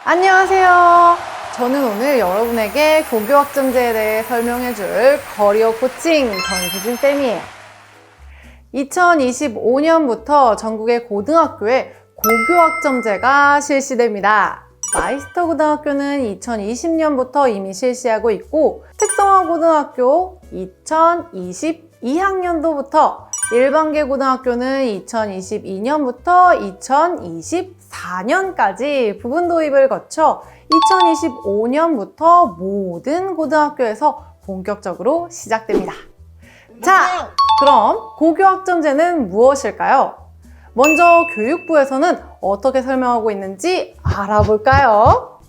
안녕하세요. 저는 오늘 여러분에게 고교학점제에 대해 설명해줄 커리어 코칭 전수진쌤이에요. 2025년부터 전국의 고등학교에 고교학점제가 실시됩니다. 마이스터 고등학교는 2020년부터 이미 실시하고 있고, 특성화 고등학교 2022학년도부터, 일반계 고등학교는 2022년부터 2024년까지 부분 도입을 거쳐 2025년부터 모든 고등학교에서 본격적으로 시작됩니다. 자, 그럼 고교학점제는 무엇일까요? 먼저 교육부에서는 어떻게 설명하고 있는지 알아볼까요?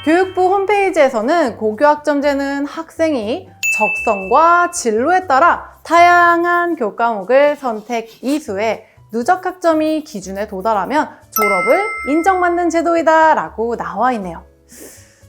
교육부 홈페이지에서는 고교학점제는 학생이 적성과 진로에 따라 다양한 교과목을 선택 이수해 누적 학점이 기준에 도달하면 졸업을 인정받는 제도이다 라고 나와 있네요.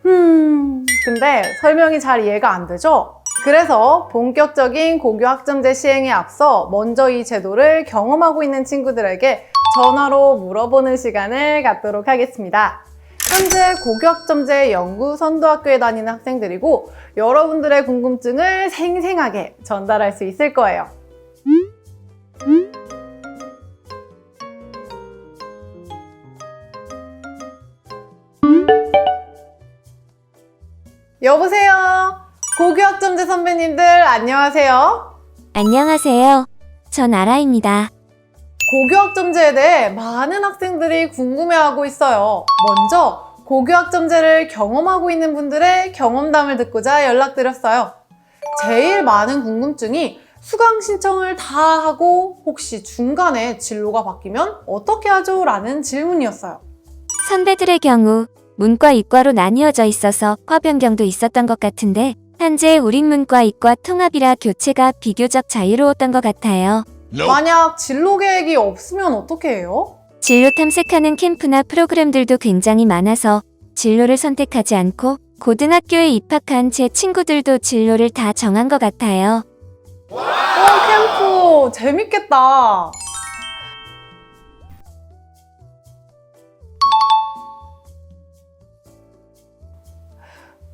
근데 설명이 잘 이해가 안 되죠? 그래서 본격적인 고교학점제 시행에 앞서 먼저 이 제도를 경험하고 있는 친구들에게 전화로 물어보는 시간을 갖도록 하겠습니다. 현재 고교학점제 연구 선도학교에 다니는 학생들이고 여러분들의 궁금증을 생생하게 전달할 수 있을 거예요. 여보세요? 고교학점제 선배님들 안녕하세요. 안녕하세요. 전 아라입니다. 고교학점제에 대해 많은 학생들이 궁금해하고 있어요. 먼저 고교학점제를 경험하고 있는 분들의 경험담을 듣고자 연락드렸어요. 제일 많은 궁금증이 수강 신청을 다 하고 혹시 중간에 진로가 바뀌면 어떻게 하죠? 라는 질문이었어요. 선배들의 경우 문과 이과로 나뉘어져 있어서 과 변경도 있었던 것 같은데 현재 우린 문과 이과 통합이라 교체가 비교적 자유로웠던 것 같아요. 만약 진로 계획이 없으면 어떻게 해요? 진로 탐색하는 캠프나 프로그램들도 굉장히 많아서 진로를 선택하지 않고 고등학교에 입학한 제 친구들도 진로를 다 정한 것 같아요. 캠프 재밌겠다.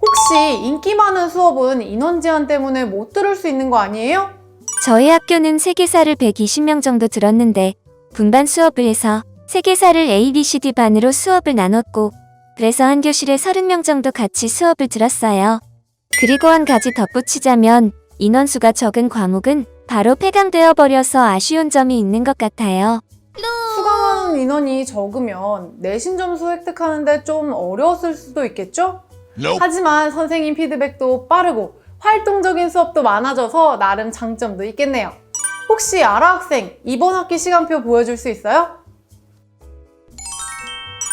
혹시 인기 많은 수업은 인원 제한 때문에 못 들을 수 있는 거 아니에요? 저희 학교는 세계사를 120명 정도 들었는데 분반 수업을 해서 세계사를 A, B, C, D 반으로 수업을 나눴고 그래서 한 교실에 30명 정도 같이 수업을 들었어요. 그리고 한 가지 덧붙이자면 인원수가 적은 과목은 바로 폐강되어 버려서 아쉬운 점이 있는 것 같아요. 수강하는 인원이 적으면 내신 점수 획득하는데 좀 어려웠을 수도 있겠죠? 하지만 선생님 피드백도 빠르고 활동적인 수업도 많아져서 나름 장점도 있겠네요. 혹시 아라 학생, 이번 학기 시간표 보여줄 수 있어요?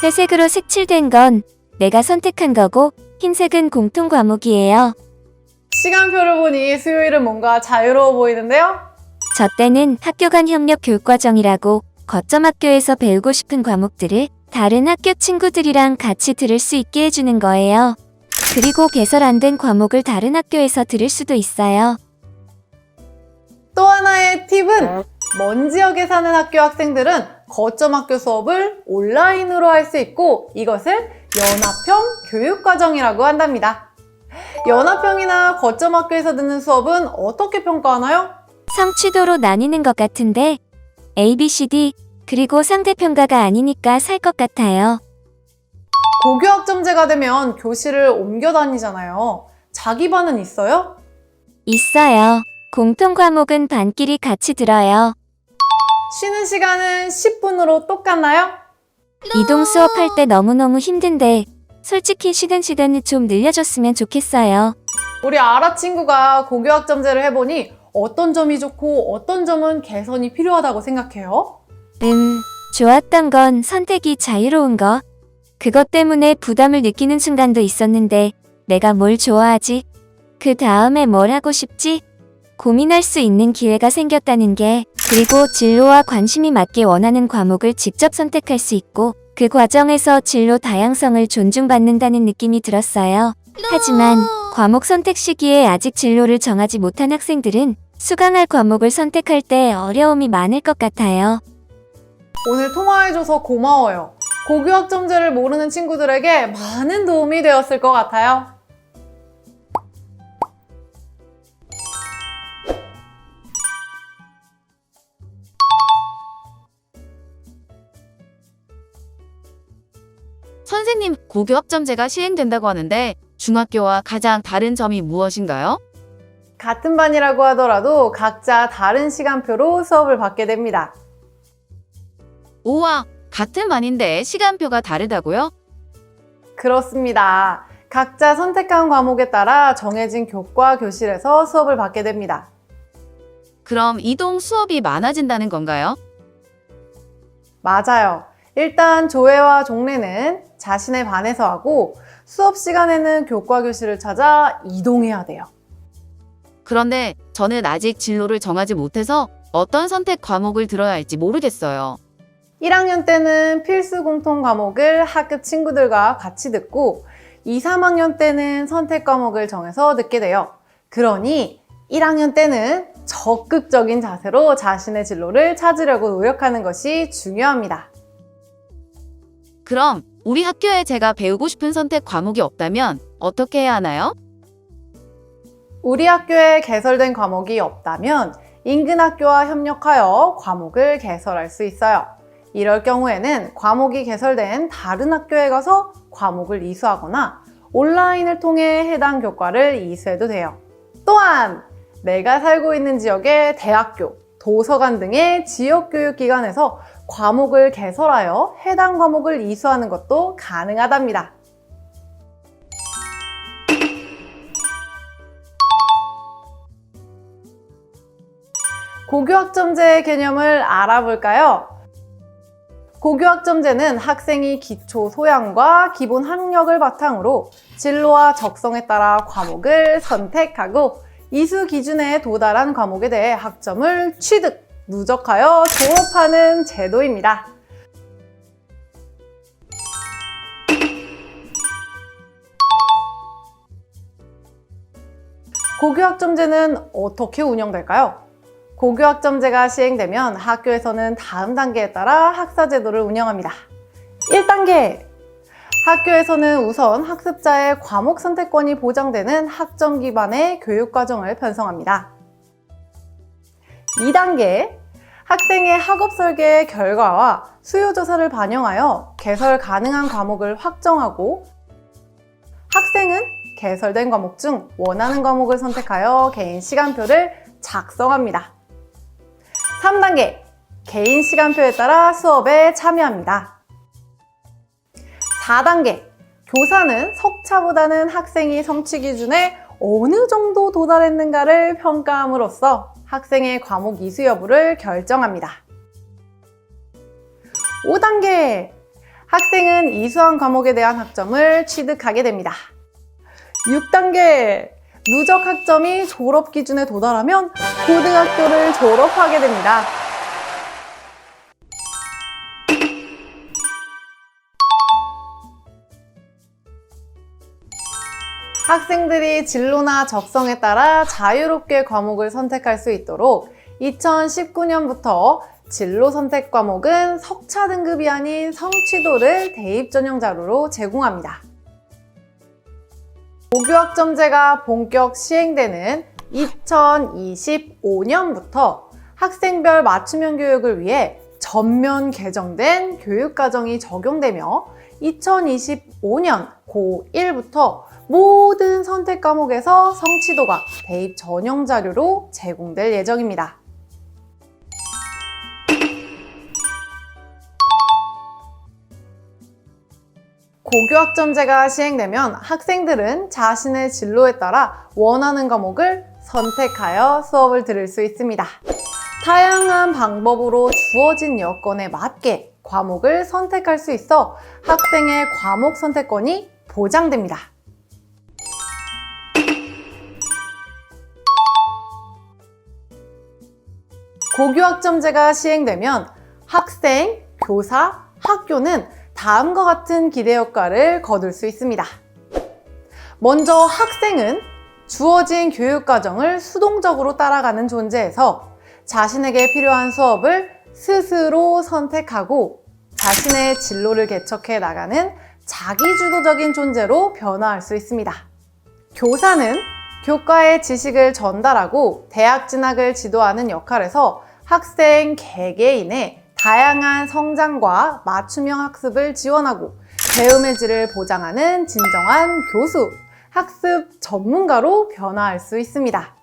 회색으로 색칠된 건 내가 선택한 거고 흰색은 공통 과목이에요. 시간표를 보니 수요일은 뭔가 자유로워 보이는데요? 저 때는 학교 간 협력 교육과정이라고 거점 학교에서 배우고 싶은 과목들을 다른 학교 친구들이랑 같이 들을 수 있게 해주는 거예요. 그리고 개설 안 된 과목을 다른 학교에서 들을 수도 있어요. 또 하나의 팁은 먼 지역에 사는 학교 학생들은 거점 학교 수업을 온라인으로 할 수 있고 이것을 연합형 교육과정이라고 한답니다. 연합형이나 거점 학교에서 듣는 수업은 어떻게 평가하나요? 성취도로 나뉘는 것 같은데 A, B, C, D 그리고 상대평가가 아니니까 살 것 같아요. 고교학점제가 되면 교실을 옮겨 다니잖아요. 자기 반은 있어요? 있어요. 공통 과목은 반끼리 같이 들어요. 쉬는 시간은 10분으로 똑같나요? 이동 수업할 때 너무너무 힘든데 솔직히 쉬는 시간을 좀 늘려줬으면 좋겠어요. 우리 아라 친구가 고교학점제를 해보니 어떤 점이 좋고 어떤 점은 개선이 필요하다고 생각해요? 좋았던 건 선택이 자유로운 거. 그것 때문에 부담을 느끼는 순간도 있었는데 내가 뭘 좋아하지? 그 다음에 뭘 하고 싶지? 고민할 수 있는 기회가 생겼다는 게, 그리고 진로와 관심이 맞게 원하는 과목을 직접 선택할 수 있고 그 과정에서 진로 다양성을 존중받는다는 느낌이 들었어요. 하지만 과목 선택 시기에 아직 진로를 정하지 못한 학생들은 수강할 과목을 선택할 때 어려움이 많을 것 같아요. 오늘 통화해줘서 고마워요. 고교학점제를 모르는 친구들에게 많은 도움이 되었을 것 같아요. 선생님, 고교학점제가 시행된다고 하는데 중학교와 가장 다른 점이 무엇인가요? 같은 반이라고 하더라도 각자 다른 시간표로 수업을 받게 됩니다. 우와, 같은 반인데 시간표가 다르다고요? 그렇습니다. 각자 선택한 과목에 따라 정해진 교과 교실에서 수업을 받게 됩니다. 그럼 이동 수업이 많아진다는 건가요? 맞아요. 일단 조회와 종례는 자신의 반에서 하고 수업 시간에는 교과 교실을 찾아 이동해야 돼요. 그런데 저는 아직 진로를 정하지 못해서 어떤 선택 과목을 들어야 할지 모르겠어요. 1학년 때는 필수 공통 과목을 학급 친구들과 같이 듣고 2, 3학년 때는 선택 과목을 정해서 듣게 돼요. 그러니 1학년 때는 적극적인 자세로 자신의 진로를 찾으려고 노력하는 것이 중요합니다. 그럼 우리 학교에 제가 배우고 싶은 선택 과목이 없다면 어떻게 해야 하나요? 우리 학교에 개설된 과목이 없다면 인근 학교와 협력하여 과목을 개설할 수 있어요. 이럴 경우에는 과목이 개설된 다른 학교에 가서 과목을 이수하거나 온라인을 통해 해당 교과를 이수해도 돼요. 또한 내가 살고 있는 지역의 대학교, 도서관 등의 지역교육기관에서 과목을 개설하여 해당 과목을 이수하는 것도 가능하답니다. 고교학점제의 개념을 알아볼까요? 고교학점제는 학생이 기초 소양과 기본 학력을 바탕으로 진로와 적성에 따라 과목을 선택하고 이수 기준에 도달한 과목에 대해 학점을 취득, 누적하여 졸업하는 제도입니다. 고교학점제는 어떻게 운영될까요? 고교학점제가 시행되면 학교에서는 다음 단계에 따라 학사제도를 운영합니다. 1단계! 학교에서는 우선 학습자의 과목 선택권이 보장되는 학점 기반의 교육과정을 편성합니다. 2단계! 학생의 학업 설계 결과와 수요조사를 반영하여 개설 가능한 과목을 확정하고 학생은 개설된 과목 중 원하는 과목을 선택하여 개인 시간표를 작성합니다. 3단계, 개인 시간표에 따라 수업에 참여합니다. 4단계, 교사는 석차보다는 학생이 성취 기준에 어느 정도 도달했는가를 평가함으로써 학생의 과목 이수 여부를 결정합니다. 5단계, 학생은 이수한 과목에 대한 학점을 취득하게 됩니다. 6단계, 누적 학점이 졸업 기준에 도달하면 고등학교를 졸업하게 됩니다. 학생들이 진로나 적성에 따라 자유롭게 과목을 선택할 수 있도록 2019년부터 진로 선택 과목은 석차 등급이 아닌 성취도를 대입 전형 자료로 제공합니다. 고교학점제가 본격 시행되는 2025년부터 학생별 맞춤형 교육을 위해 전면 개정된 교육과정이 적용되며 2025년 고1부터 모든 선택 과목에서 성취도가 대입 전형 자료로 제공될 예정입니다. 고교학점제가 시행되면 학생들은 자신의 진로에 따라 원하는 과목을 선택하여 수업을 들을 수 있습니다. 다양한 방법으로 주어진 여건에 맞게 과목을 선택할 수 있어 학생의 과목 선택권이 보장됩니다. 고교학점제가 시행되면 학생, 교사, 학교는 다음과 같은 기대 효과를 거둘 수 있습니다. 먼저 학생은 주어진 교육과정을 수동적으로 따라가는 존재에서 자신에게 필요한 수업을 스스로 선택하고 자신의 진로를 개척해 나가는 자기주도적인 존재로 변화할 수 있습니다. 교사는 교과의 지식을 전달하고 대학 진학을 지도하는 역할에서 학생 개개인의 다양한 성장과 맞춤형 학습을 지원하고 배움의 질을 보장하는 진정한 교수, 학습 전문가로 변화할 수 있습니다.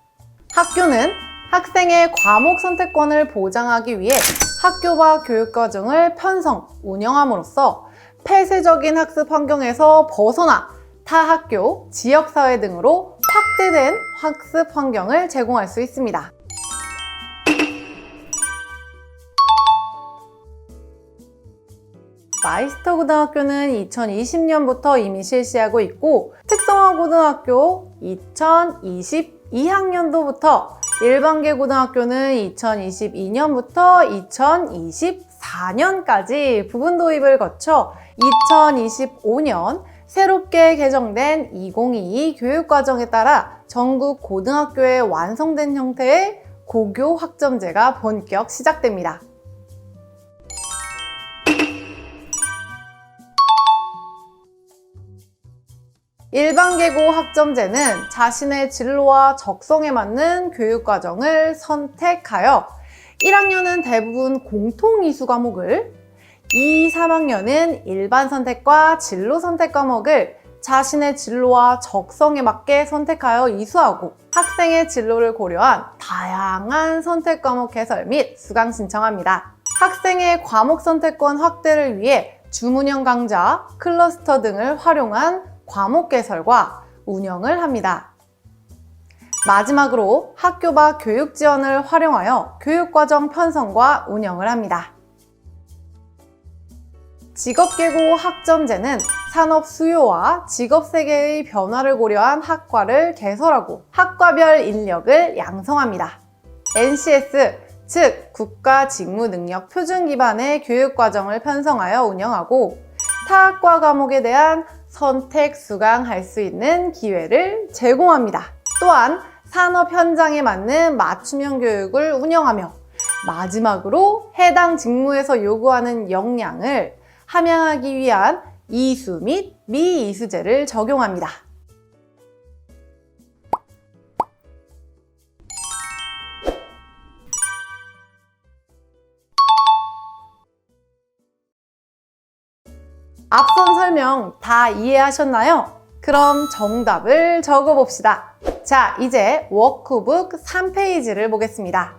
학교는 학생의 과목 선택권을 보장하기 위해 학교와 교육과정을 편성, 운영함으로써 폐쇄적인 학습 환경에서 벗어나 타 학교, 지역사회 등으로 확대된 학습 환경을 제공할 수 있습니다. 마이스터 고등학교는 2020년부터 이미 실시하고 있고, 특성화 고등학교 2022학년도부터, 일반계 고등학교는 2022년부터 2024년까지 부분 도입을 거쳐 2025년 새롭게 개정된 2022 교육과정에 따라 전국 고등학교에 완성된 형태의 고교 학점제가 본격 시작됩니다. 일반계고 학점제는 자신의 진로와 적성에 맞는 교육과정을 선택하여 1학년은 대부분 공통 이수 과목을, 2, 3학년은 일반 선택과 진로 선택 과목을 자신의 진로와 적성에 맞게 선택하여 이수하고 학생의 진로를 고려한 다양한 선택 과목 개설 및 수강 신청합니다. 학생의 과목 선택권 확대를 위해 주문형 강좌, 클러스터 등을 활용한 과목 개설과 운영을 합니다. 마지막으로 학교 밖 교육 지원을 활용하여 교육과정 편성과 운영을 합니다. 직업계고 학점제는 산업 수요와 직업 세계의 변화를 고려한 학과를 개설하고 학과별 인력을 양성합니다. NCS, 즉 국가직무능력 표준 기반의 교육과정을 편성하여 운영하고 타학과 과목에 대한 선택 수강할 수 있는 기회를 제공합니다. 또한 산업 현장에 맞는 맞춤형 교육을 운영하며 마지막으로 해당 직무에서 요구하는 역량을 함양하기 위한 이수 및 미이수제를 적용합니다. 앞선 설명 다 이해하셨나요? 그럼 정답을 적어봅시다. 자, 이제 워크북 3페이지를 보겠습니다.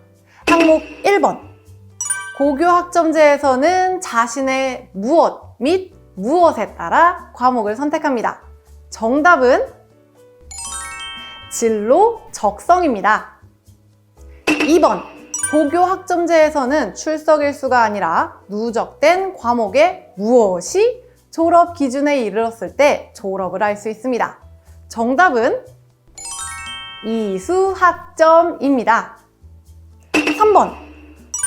항목 1번. 고교 학점제에서는 자신의 무엇 및 무엇에 따라 과목을 선택합니다. 정답은 진로 적성입니다. 2번. 고교 학점제에서는 출석 일수가 아니라 누적된 과목의 무엇이 졸업 기준에 이르렀을 때 졸업을 할 수 있습니다. 정답은 이수 학점입니다. 3번.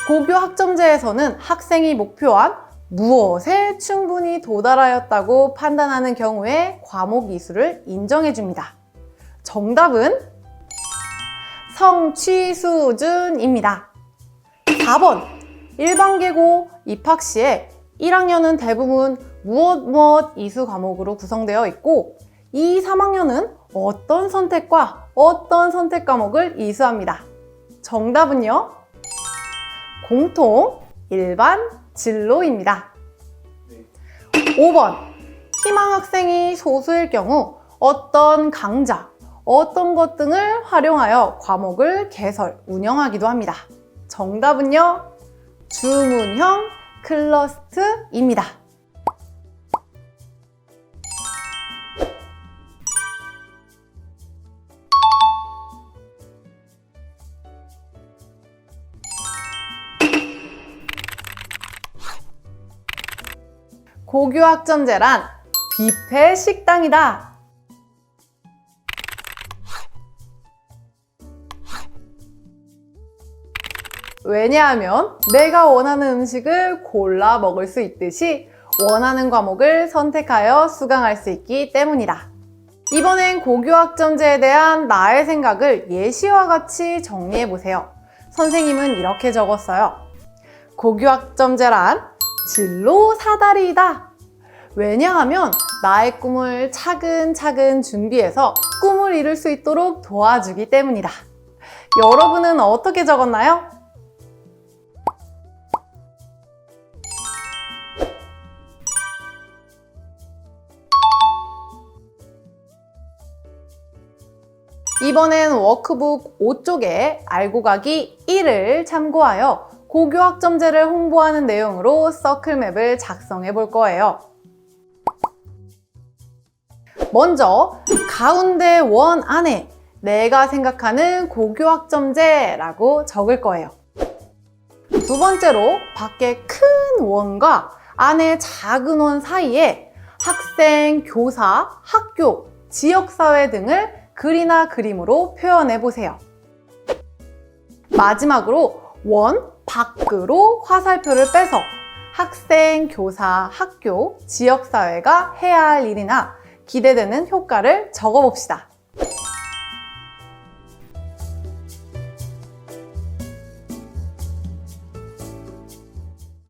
고교 학점제에서는 학생이 목표한 무엇에 충분히 도달하였다고 판단하는 경우에 과목 이수를 인정해 줍니다. 정답은 성취 수준입니다. 4번. 일반계고 입학 시에 1학년은 대부분 무엇 이수 과목으로 구성되어 있고 2, 3학년은 어떤 선택과 어떤 선택 과목을 이수합니다. 정답은요? 공통, 일반, 진로입니다. 5번. 희망 학생이 소수일 경우 어떤 강좌, 어떤 것 등을 활용하여 과목을 개설, 운영하기도 합니다. 정답은요? 주문형 클러스트입니다. 고교 학점제란 뷔페 식당이다. 왜냐하면 내가 원하는 음식을 골라 먹을 수 있듯이 원하는 과목을 선택하여 수강할 수 있기 때문이다. 이번엔 고교 학점제에 대한 나의 생각을 예시와 같이 정리해 보세요. 선생님은 이렇게 적었어요. 고교 학점제란 진로 사다리이다. 왜냐하면 나의 꿈을 차근차근 준비해서 꿈을 이룰 수 있도록 도와주기 때문이다. 여러분은 어떻게 적었나요? 이번엔 워크북 5쪽에 알고 가기 1을 참고하여 고교학점제를 홍보하는 내용으로 서클맵을 작성해 볼 거예요. 먼저 가운데 원 안에 내가 생각하는 고교학점제라고 적을 거예요. 두 번째로 밖에 큰 원과 안에 작은 원 사이에 학생, 교사, 학교, 지역사회 등을 글이나 그림으로 표현해 보세요. 마지막으로 원 밖으로 화살표를 빼서 학생, 교사, 학교, 지역사회가 해야 할 일이나 기대되는 효과를 적어봅시다.